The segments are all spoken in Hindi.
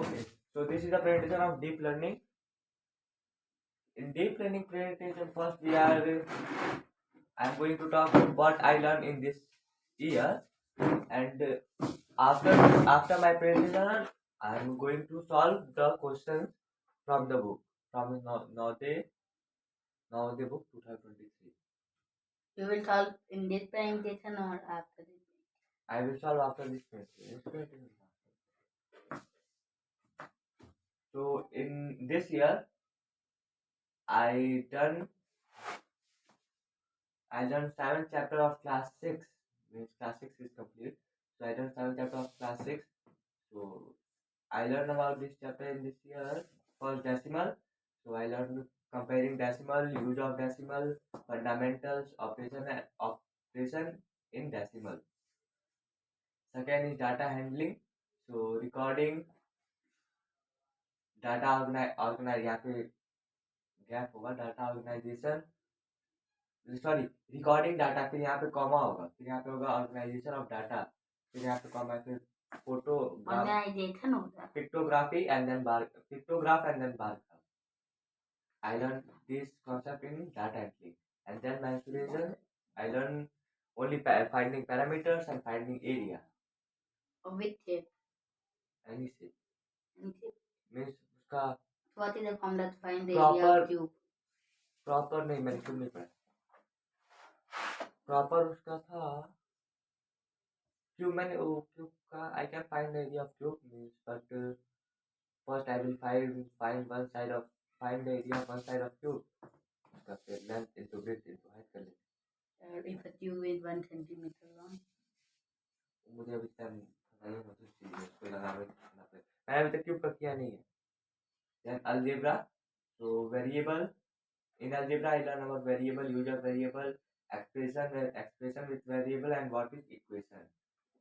Okay, so this is the presentation of deep learning. In deep learning presentation, first I'm going to talk about what I learned in this year, and after my presentation, I'm going to solve the questions from the book from Navode book 2023. You will solve in this presentation or after this? I will solve after this presentation. So in this year, I done I learned 7th chapter of class 6. Means class 6 is complete. So I learned 7th chapter of class 6. So I learned about this chapter in this year. First decimal. So I learned comparing decimal, use of decimal, fundamentals, operation in decimal. Second is data handling. So recording, data organize यहाँ पे गैप होगा, data organization, sorry recording data, फिर यहाँ पे कॉमा होगा, फिर यहाँ पे होगा ऑर्गेनाइजेशन ऑफ डाटा, फिर यहाँ पे कॉमा, फिर ऑर्गेनाइजेशन होगा, pictography and then pictograph and then bar graph. I learned this concept in data entry, and then manipulation. I learned only finding parameters and finding area. Which shape? Any shape. Any shape. Means उसका What is the formula to find the area of cube? Proper नहीं, मैंने क्यों नहीं पढ़ा. प्रॉपर उसका था क्यूब. मैंने वो क्यूब का I can find the area of cube means, but first I will find one side of find the area of one side of cube. उसका फिर length into breadth into height कर लेते. If a cube is 1 centimeter long. मुझे अभी टाइम नहीं है तो चीज उसको लगाना पड़ेगा. मैंने अभी तक क्यूब का किया नहीं है. Then algebra. So variable, in algebra I learn about variable, use of variable, expression with variable, and what is equation.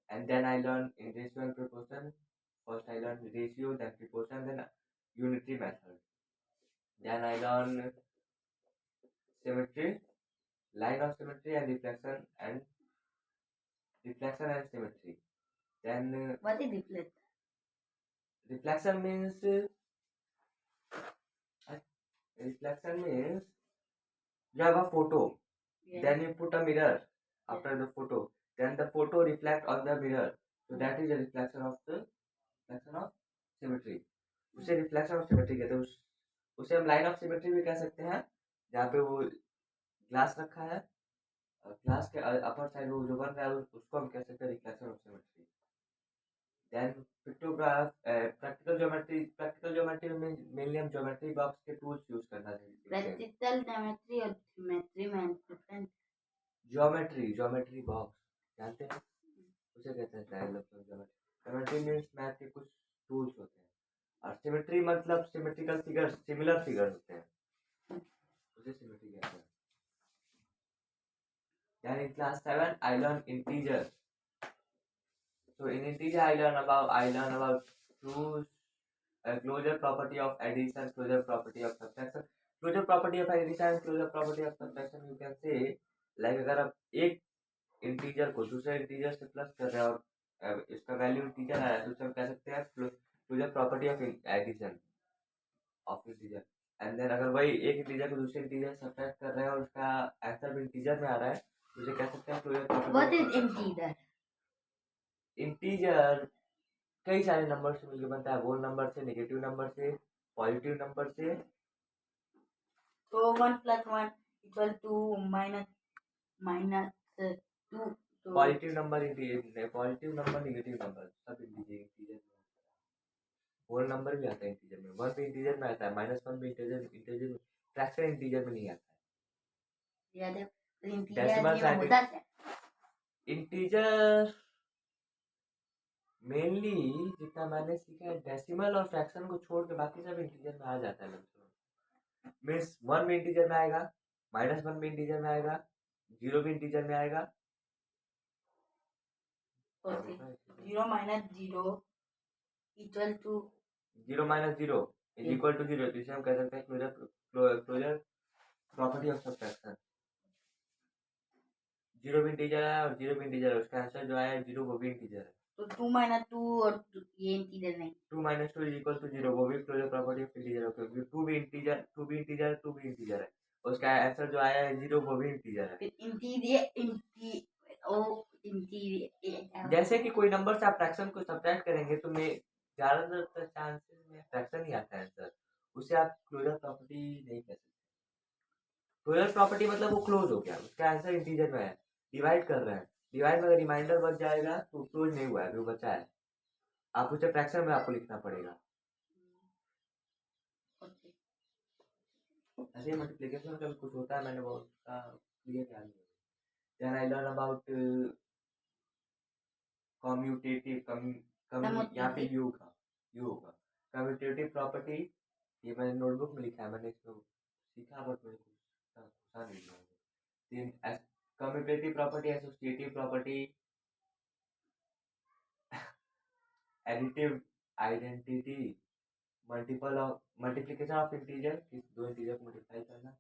And then I learn in ratio and proportion. First I learn ratio, then proportion, then unitary method. Then I learn symmetry, line of symmetry, and reflection and symmetry. Then what is reflection? Reflection means you have a photo, yeah. Then you put a mirror after the photo, then the photo reflect on the mirror, so that is a reflection of symmetry. उसे रिफ्लेक्शन ऑफ सिमेट्री कहते हैं. उसे हम लाइन ऑफ सिमेट्री भी कह सकते हैं, जहाँ पे वो ग्लास रखा है, ग्लास के अपर साइड वो जो बन रहा है उसको हम कह सकते हैं reflection of symmetry. Then pictograph, practical geometry में मेनली हम ज्योमेट्री बॉक्स के टूल्स यूज करना चाहिए. प्रैक्टिकल ज्योमेट्री और ज्योमेट्री में डिफरेंट. ज्योमेट्री बॉक्स जानते हैं, उसे कहते हैं ज्योमेट्री. ज्योमेट्री मींस मैथ के कुछ टूल्स होते हैं, और सिमेट्री मतलब सिमेट्रिकल फिगर्स, सिमिलर फिगर्स होते हैं, उसे सिमेट्री कहते हैं. Then in class 7 I learn integer. So in integer I learn about closure property of addition, closure property of subtraction. Closure property of addition, closure property of subtraction you can say like अगर आप एक इंटीजर को दूसरे इंटीजर से प्लस कर रहे हैं और इसका वैल्यू इंटीजर आ रहा है तो उसे हम कह सकते हैं closure property of addition of integer. And then अगर वही एक इंटीजर को दूसरे इंटीजर से सब्ट्रैक्ट कर रहे हैं और उसका आंसर भी इंटीजर में आ रहा है तो उसे कह सकते हैं closure property. What is integer? Integer कई सारे नंबर से मिलकर बनता है. होल नंबर से, नेगेटिव नंबर से, पॉजिटिव नंबर से. तो 1 + 1 = 2 -2. Positive number, positive number, negative number सब इंटीजर में. होल नंबर भी आता है इंटीजर में, 1 भी इंटीजर में आता है, -1 भी इंटीजर में, फ्रैक्शन इंटीजर में नहीं आता है. डेसिमल इंटीजर मेनली जितना मैंने सीखा है डेसिमल और फ्रैक्शन को छोड़ के बाकी सब इंटीजर में आ जाता है. मीन्स 1 भी इंटीजर में आएगा, -1 भी इंटीजर में आएगा, 0 भी इंटीजर में आएगा. 0 - 0 = 0 - 0 = 0. तो इसे हम कह सकते हैं क्लोजर प्रॉपर्टी ऑफ सब्ट्रैक्शन. 0 भी इंटीजर है और 0 भी इंटीजर है, उसका आंसर जो आया 0 वो भी इंटीजर है. तो 2 - 2 और ये इंटीजर नहीं, 2 minus 2 is equal to 0, वो भी क्लोजर प्रॉपर्टी ऑफ इंटीजर है क्योंकि 2 भी इंटीजर है। उसका आंसर जो आया है 0 वो भी इंटीजर है। फिर इंटीजर जैसे कि कोई नंबर से आप फ्रैक्शन को सब्ट्रैक्ट करेंगे तो मैं ज्यादातर चांसेस में फ्रैक्शन ही आता है आंसर, उसे आप क्लोजर प्रॉपर्टी नहीं कह सकते। क्लोजर प्रॉपर्टी मतलब वो क्लोज हो गया, उसका आंसर इंटीजर में है, डिवाइड कर रहे हैं, डिवाइड में अगर रिमाइंडर बच जाएगा तो क्लोज नहीं हुआ है, वो बचा है, आप उसे फ्रैक्शन में आपको लिखना पड़ेगा। ऐसे मल्टीप्लिकेशन का कुछ होता है, मैंने बहुत क्लियर ध्यान नहीं। Then I learn about commutative यहाँ पे यू होगा कम्यूटेटिव प्रॉपर्टी, ये मैंने नोटबुक में लिखा है, मैंने इसको सीखा बट मेरे को पता नहीं है। Commutative property, associative property, additive identity, multiplication of integer, दो इंटीजर को मल्टीप्लाई करना,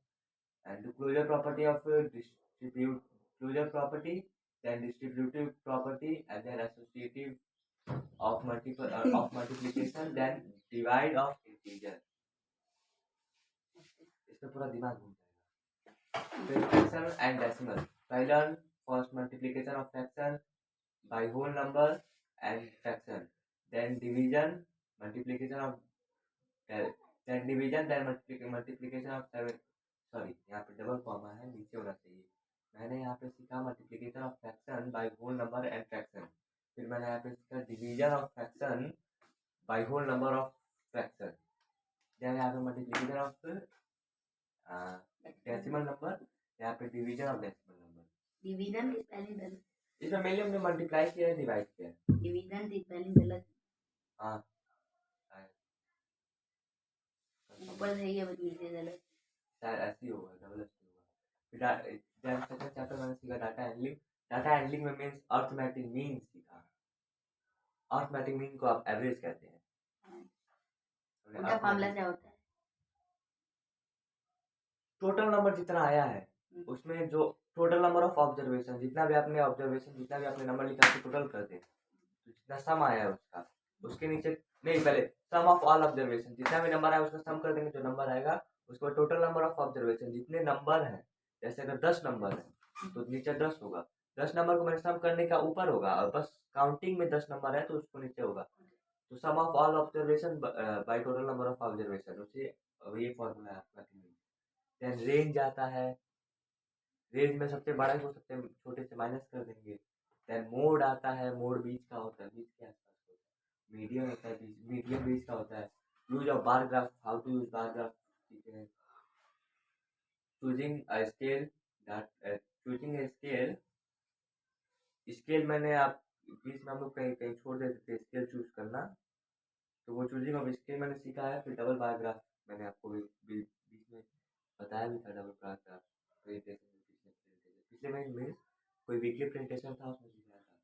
and closure property of closure property, then distributive property, and then associative of multiplication, then divide of integer। इसमें पूरा दिमाग घूम जाएगा। फिर fraction and decimal, I learn first multiplication of fraction by whole number and fraction, then division, multiplication of then division, then multiplication of sorry यहाँ पे डबल कॉमा है, नीचे होना चाहिए। मैंने यहाँ पे सीखा multiplication of fraction by whole number and fraction, फिर मैंने यहाँ पे सीखा division of fraction by whole number of fraction, then यहाँ पे मल्टीप्लिकेशन ऑफ डेसिमल नंबर, यहाँ पे division of decimal number. Division की स्पेलिंग गलत, इसमें मेनली हमने मल्टीप्लाई किया है, डिवाइड किया है। डिवीजन की स्पेलिंग गलत, हाँ ऊपर से ये नीचे गलत, शायद ऐसे ही होगा, डबल ऐसे होगा। फिर सेकंड चैप्टर मैंने सीखा डाटा हैंडलिंग, डाटा हैंडलिंग में मीन्स अर्थमेटिक मीन सीखा, अर्थमेटिक मीन को आप एवरेज कहते हैं। उनका फॉर्मूला क्या होता है? टोटल नंबर जितना आया है उसमें जो टोटल नंबर ऑफ ऑब्जर्वेशन, जितना भी आपने ऑब्जर्वेशन, जितना भी आपने नंबर लिखा उसको टोटल कर दें, तो जितना सम आया है उसका, उसके नीचे नहीं, पहले सम ऑफ ऑल ऑब्जर्वेशन, जितना भी नंबर आया उसका सम कर देंगे, जो नंबर आएगा उसको टोटल नंबर ऑफ ऑब्जर्वेशन, जितने नंबर हैं, जैसे अगर 10 नंबर है तो नीचे 10 होगा, 10 नंबर को मैंने सम करने का ऊपर होगा, और बस काउंटिंग में 10 नंबर है तो उसको नीचे होगा, तो sum of all observation by total number of observation, उसे ये फॉर्मूला है आपका। देन रेंज आता है, रेंज में सबसे बड़ा को सबसे छोटे से माइनस कर देंगे। देन मोड आता है, मोड बीच का होता है, बीच के आसपास होता है। मीडियम होता है, मीडियम बीच का होता है। Use of bar graph, how to use bar graph, ठीक है। Choosing a scale, choosing a scale, scale मैंने आप बीच में हम लोग कहीं कहीं छोड़ देते थे स्केल चूज करना, तो वो चूजिंग ऑफ स्केल मैंने सीखा है। फिर डबल बार ग्राफ मैंने आपको बीच में बताया भी था, डबल बार ग्राफ पिछले में कोई वीकली प्रेजेंटेशन था उसमें सिखाया था।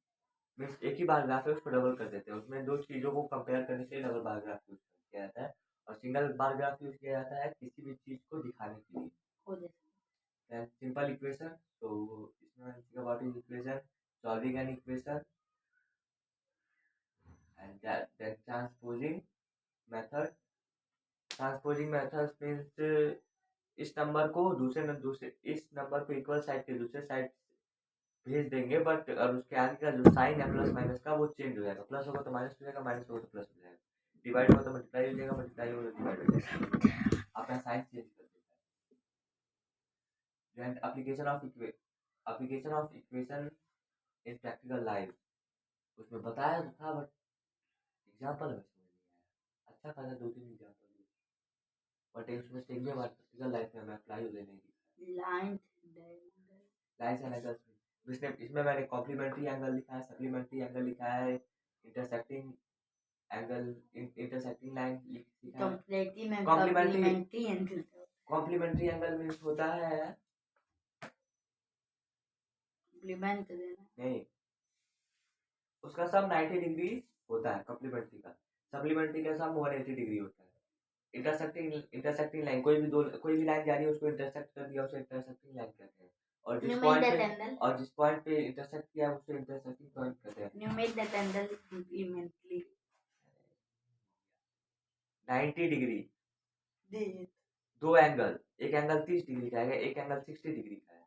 मीन्स एक ही बार ग्राफ है उसको डबल कर देते हैं, उसमें दो चीज़ों को कंपेयर करने के लिए डबल बार ग्राफ यूज किया जाता है, और सिंगल बार ग्राफ यूज किया जाता है किसी भी चीज़ को दिखाने के लिए। सिंपल इक्वेशन, तो इसमें what is equation, solving an equation, and that transposing method. Transposing method means इस नंबर को दूसरे इस नंबर को इक्वल साइड के दूसरे साइड भेज देंगे, बट और उसके आगे का जो साइन है प्लस माइनस का वो चेंज हो जाएगा, प्लस होगा तो माइनस हो जाएगा, माइनस होगा तो प्लस हो जाएगा, डिवाइड होगा तो मल्टीप्लाई हो जाएगा, मल्टीप्लाई होगा तो डिवाइड हो जाएगा, अपना साइन चेंज कर देता है। Application of equation in practical life, उसमें बताया तो था बट एग्जाम्पल में समझ नहीं आया, अच्छा खासा 2-3 एग्जाम्पल दिए, बट उसमें से एक भी हमारे प्रैक्टिकल लाइफ में हमें अप्लाई हो नहीं दी। लाइन्स एंड एंगल्स, इसमें मैंने कॉम्प्लीमेंट्री एंगल लिखा है, सप्लीमेंट्री एंगल लिखा है, इंटरसेक्टिंग एंगल, इंटरसेक्टिंग लाइन लिखा है। कॉम्प्लीमेंट्री एंगल मीन्स होता है नहीं, उसका सम 90 डिग्री होता है कॉम्प्लीमेंट्री का, सप्लीमेंट्री का सम 180 डिग्री होता है। इंटरसेक्टिंग लाइन, कोई भी लाइन जा रही है उसको इंटरसेक्ट कर दिया, उसे इंटरसेक्टिंग लाइन कहते हैं, और जिस पॉइंट पे इंटरसेक्ट किया उसको इंटरसेक्टिंग पॉइंट कहते हैं। 90 डिग्री, This. दो एंगल, एक एंगल 30 डिग्री का आएगा, एक एंगल 60 डिग्री का है।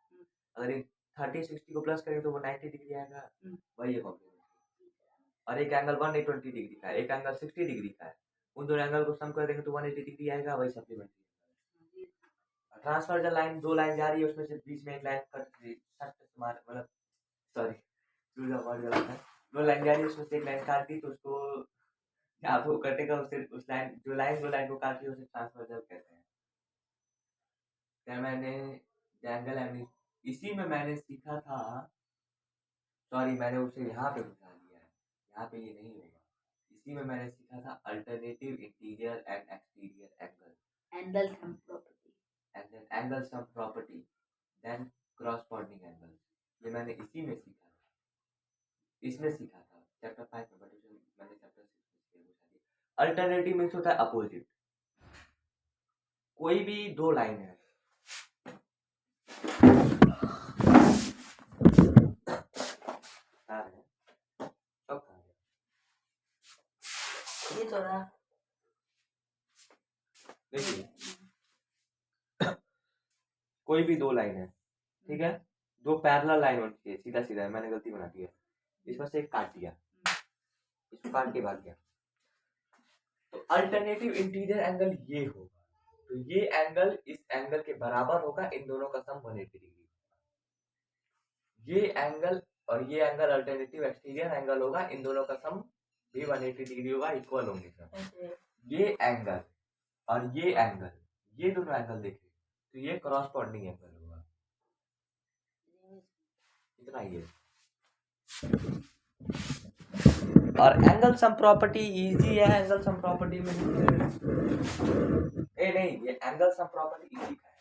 अगर इन 30-60 को प्लस करें तो वो 90 डिग्री आएगा, वही है कॉम्प्लीमेंट्री। और एक एंगल 120 डिग्री का है, एक एंगल 60 डिग्री का है, उन दोनों एंगल को सम कर देंगे तो 180 डिग्री आएगा, वही सप्लीमेंट्री। ट्रांसवर्जल लाइन, दो लाइन जा रही है, उसमें से बीच में एक लाइन मतलब सॉरी वर्ड गलत है, दो लाइन जा रही है, उसमें से एक लाइन काट दी तो उसको जहाँ पे वो कटेगा उससे उस लाइन दो लाइन को काट दी उसे ट्रांसवर्जल कहते हैं। क्या मैंने एंगल एंड इसी में मैंने सीखा था, सॉरी मैंने उसे यहाँ पे घुसा दिया है, यहाँ पे ये नहीं होगा। इसी में मैंने सीखा था alternative interior and exterior angle, Angle sum property. and then angle sum property, then corresponding angles। ये मैंने इसी में सीखा था, इसमें सीखा था चैप्टर 5 में, बट मैंने चैप्टर 6 में घुसा दिया। अल्टरनेटिव मीन्स होता है अपोजिट। कोई भी दो लाइन है, ये थोड़ा देखिए कोई भी दो लाइन है, ठीक है, दो पैरेलल लाइन होनी चाहिए, सीधा सीधा है, मैंने गलती बना दी है, इसमें से एक काट दिया, इसको काट के भाग गया, तो अल्टरनेटिव इंटीरियर एंगल ये होगा, तो ये एंगल इस एंगल के बराबर होगा, इन दोनों का सम 180 डिग्री। ये एंगल और ये एंगल अल्टरनेटिव एक्सटीरियर एंगल होगा, इन दोनों का सम भी 180 डिग्री होगा, इक्वल होंगे सब। ये एंगल और ये एंगल, ये दोनों एंगल देखें तो ये करॉस्पॉन्डिंग एंगल होगा, इतना ही है। और एंगल सम प्रॉपर्टी इजी है, एंगल सम प्रॉपर्टी में नहीं, ये एंगल सम प्रॉपर्टी इजी का है,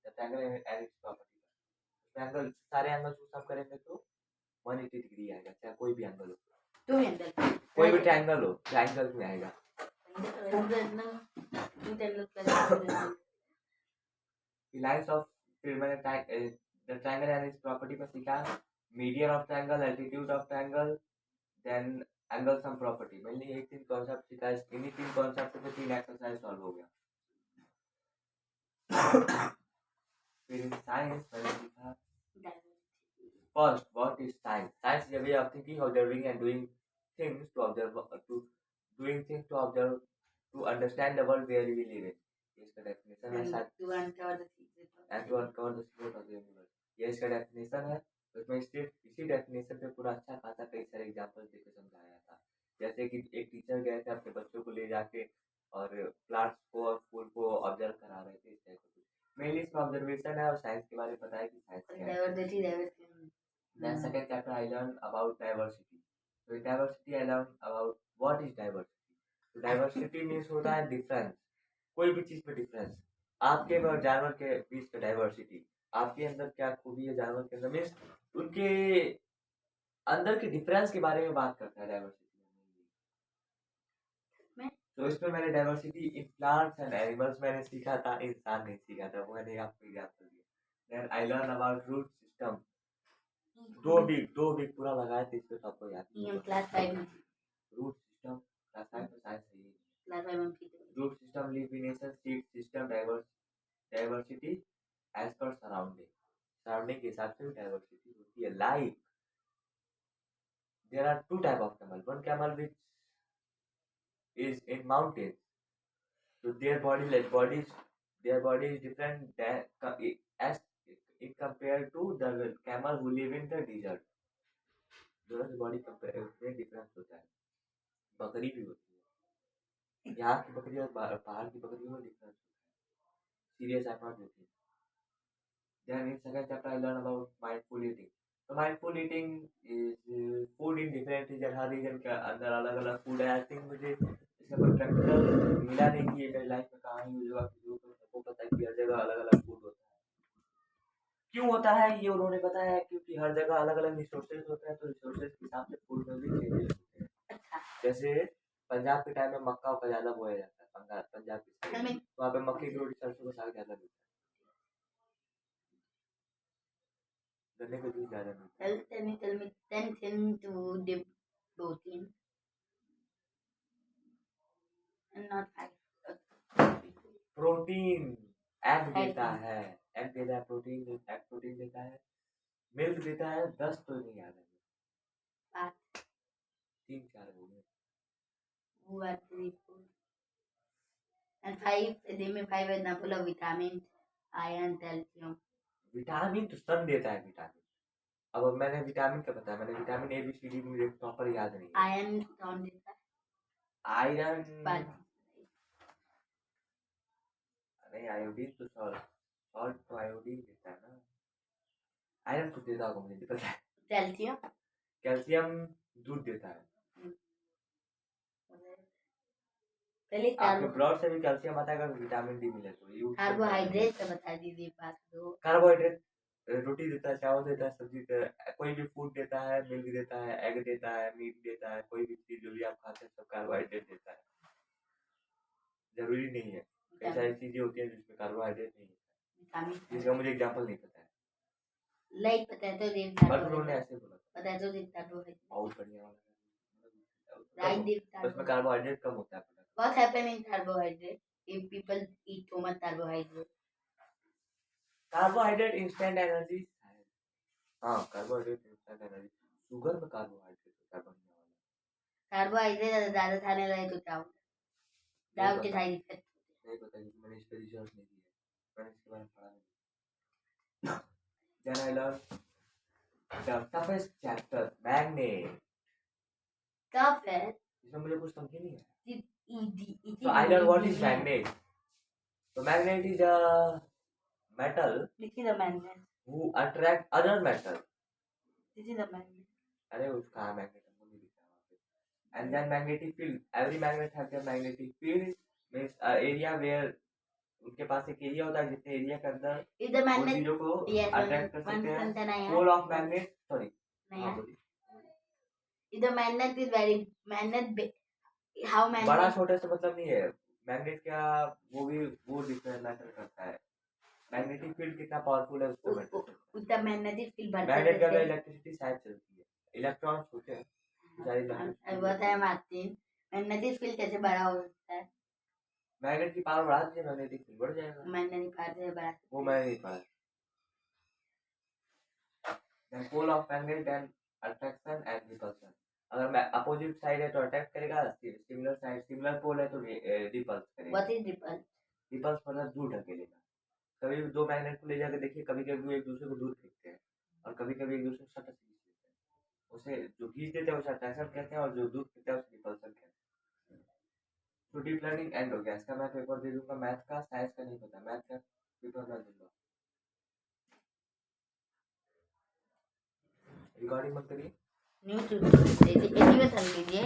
जब एंगल एंड प्रॉपर्टी एंगल सारे एंगल को सम करेंगे तो 180 डिग्री आएगा, चाहे कोई भी एंगल हो, कोई भी ट्रायंगल हो, ट्रायंगल में आएगा। लाइंस ऑफ, फिर मैंने the triangle and its property पर सीखा, median of triangle, altitude of triangle, then angle sum property, mainly एक तीन कॉन्सेप्ट सीखा, इन्हीं तीन कॉन्सेप्ट पे 3 एक्सरसाइज सॉल्व हो गया। फिर इन साइंस मैंने सीखा first what is science. Science is a way of thinking, observing and doing things to observe, to understand the world where we live in. इसका डेफिनेशन है to uncover the secret and to uncover the secret of the universe, ये इसका डेफिनेशन है। उसमें सिर्फ इसी डेफिनेशन पे पूरा अच्छा खासा कई सारे एग्जांपल देके समझाया था, जैसे कि एक टीचर गए थे अपने बच्चों को ले जाके और प्लांट्स को और फूल को ऑब्जर्व करा रहे थे, इस टाइप का कुछ। मेनली इसमें ऑब्जर्वेशन है और साइंस के बारे में बताया कि साइंस क्या है। Then second chapter I learned about diversity. So in diversity I learned about what is diversity. So diversity means होता है डिफरेंस, कोई भी चीज में डिफरेंस, आपके और जानवर के बीच का डाइवर्सिटी, आपके अंदर क्या खूबी है जानवर के अंदर, मीन्स उनके अंदर के डिफरेंस के बारे में बात करता है डाइवर्सिटी में। तो इसमें मैंने diversity in plants and animals मैंने सीखा था, इंसान नहीं सीखा था, वो मैंने आपको एग्जांपल दिया। Then I learn about root system, दो वीक पूरा लगाए थे इस पे, तो आपको याद नहीं क्लास 5 में रूट सिस्टम, क्लास 5 में साइंस है, क्लास 5 में रूट सिस्टम, लिविनेशन, सीड सिस्टम, डाइवर्सिटी एज पर सराउंडिंग के हिसाब से भी डाइवर्सिटी होती है। Like there are two type of camel, one camel which is in mountain, so their body is different as in compared to the camel who live in the desert, दोनों की बॉडी में डिफरेंस होता है। बकरी भी होती है, यहाँ की बकरी और पहाड़ की बकरी में डिफरेंस होता है, serious I not with. Then in second chapter I learn about mindful eating. So mindful eating is food in different region, हर रीजन के अंदर अलग अलग फूड है। आई थिंक मुझे इसका कोई प्रैक्टिकल मिला नहीं कि ये मेरी लाइफ में कहाँ यूज हुआ, सबको पता है कि हर जगह अलग अलग फूड होता है। क्यों होता है ये उन्होंने बताया, क्योंकि हर जगह अलग अलग रिसोर्सेज होते हैं, तो रिसोर्सेज के हिसाब से फूड में भी चेंजेस होते हैं। जैसे पंजाब के टाइम में मक्का का ज़्यादा बोया जाता है, पंजाब के साइड में, वहाँ पे मक्के की रोटी सरसों का साग ज़्यादा मिलता है, गन्ने का जूस ज़्यादा मिलता है। Tell me 10 things to dip protein and not 5. Protein egg देता Protein. है, एग देता है, प्रोटीन देता है, मिल्क देता है, 10 तो नहीं याद है, 5. 3-4 हो गए। 1, 3, 4. And 5, they में 5 है ना full of vitamins, iron, calcium. Vitamin तो सन देता है विटामिन। अब मैंने विटामिन का बताया, मैंने vitamin A B C D मुझे प्रॉपर याद नहीं है। Iron कौन देता है? आयरन But नहीं, आयोडीन तो सॉल्ट तो आयोडीन देता है ना। आयरन कुछ देता होगा, मुझे नहीं पता है। calcium. कैल्शियम दूध देता है। पहले आपके ब्लड से भी कैल्शियम आता है अगर विटामिन डी मिले तो। ये कार्बोहाइड्रेट का बता दीजिए बात तो। कार्बोहाइड्रेट रोटी देता है, चावल देता है, सब्जी देता है, कोई भी फूड देता है, मिल्क देता है, एग देता है, मीट देता है, कोई भी चीज जो भी आप खाते हैं सब कार्बोहाइड्रेट देता है। जरूरी नहीं है, कई सारी चीजें होती हैं जिसमें कार्बोहाइड्रेट नहीं होता है, जिसका मुझे एग्जांपल नहीं पता है। लाइक पोटैटो बट उन्होंने ऐसे बोला था। Potato carbohydrate. बहुत बढ़िया वाला राइट, उसमें कार्बोहाइड्रेट कम होता है। What happen in carbohydrate if people eat too much carbohydrate? Carbohydrate instant energy. हाँ, कार्बोहाइड्रेट इंस्टेंट एनर्जी। शुगर में कार्बोहाइड्रेट होता है बढ़िया वाला। कार्बोहाइड्रेट ज्यादा खाने लगे तो क्या होता है? Doubt side effect. नहीं पता, मैंने इस पे रिसर्च नहीं किया, मैंने इसके बारे में पढ़ा नहीं। Then I learned the toughest chapter, magnet. Tough है। इसमें मुझे कुछ समझ नहीं है। Easy. So I learned what is magnet. So magnet is a metal This is a magnet. who attract other metal. This is a magnet. अरे उसका magnet हमको नहीं दिखता वहाँ पे। And then magnetic field. Every magnet has their magnetic field. Means area where उनके पास एक एरिया होता है जितने एरिया के अंदर If the वो magnet, चीजों को yes, अट्रैक्ट कर सकते हैं। sentence है पोल ऑफ मैग्नेट, सॉरी, नहीं बोलिए। If the magnet is very how magnet बड़ा छोटे से मतलब नहीं है, मैग्नेट का वो डिफरेंट मैटर करता है। मैग्नेटिक फील्ड कितना पावरफुल है उसको मैटर करता है। उतना मैग्नेटिक फील्ड बढ़ता मैग्नेट के अंदर है। इलेक्ट्रिसिटी शायद चलती है, इलेक्ट्रॉन्स होते हैं सारी। बताया मार्टिन, मैग्नेटिक फील्ड कैसे बड़ा हो सकता है? मैग्नेट की पावर बढ़ा दीजिए, मैग्नेटिक फील्ड बढ़ जाएगा। मैग्नेटिक पावर से बड़ा वो मैं नहीं पढ़ा। then pole of magnet and attraction and repulsion. अगर मैं अपोजिट साइड है तो अट्रैक्ट करेगा, सिमिलर साइड सिमिलर पोल है तो रिपल्स करेगा। What is repulse? रिपल्स मतलब दूर ढकेलेगा। कभी भी दो मैग्नेट को ले जाकर देखिए, कभी कभी वो एक दूसरे को दूर फेंकते हैं और कभी कभी एक दूसरे को सटक खींच लेते हैं। उसे जो खींच देते हैं उसे अट्रैक्शन कहते हैं और जो दूर फेंकता है उसे रिपल्सन कहते हैं। तो डीप लर्निंग एंड हो गया, इसका मैं पेपर दे दूंगा। मैथ का, साइंस का नहीं पता, मैथ का पेपर मैं दूंगा। रिकॉर्डिंग मत करिए। न्यूज लीजिए।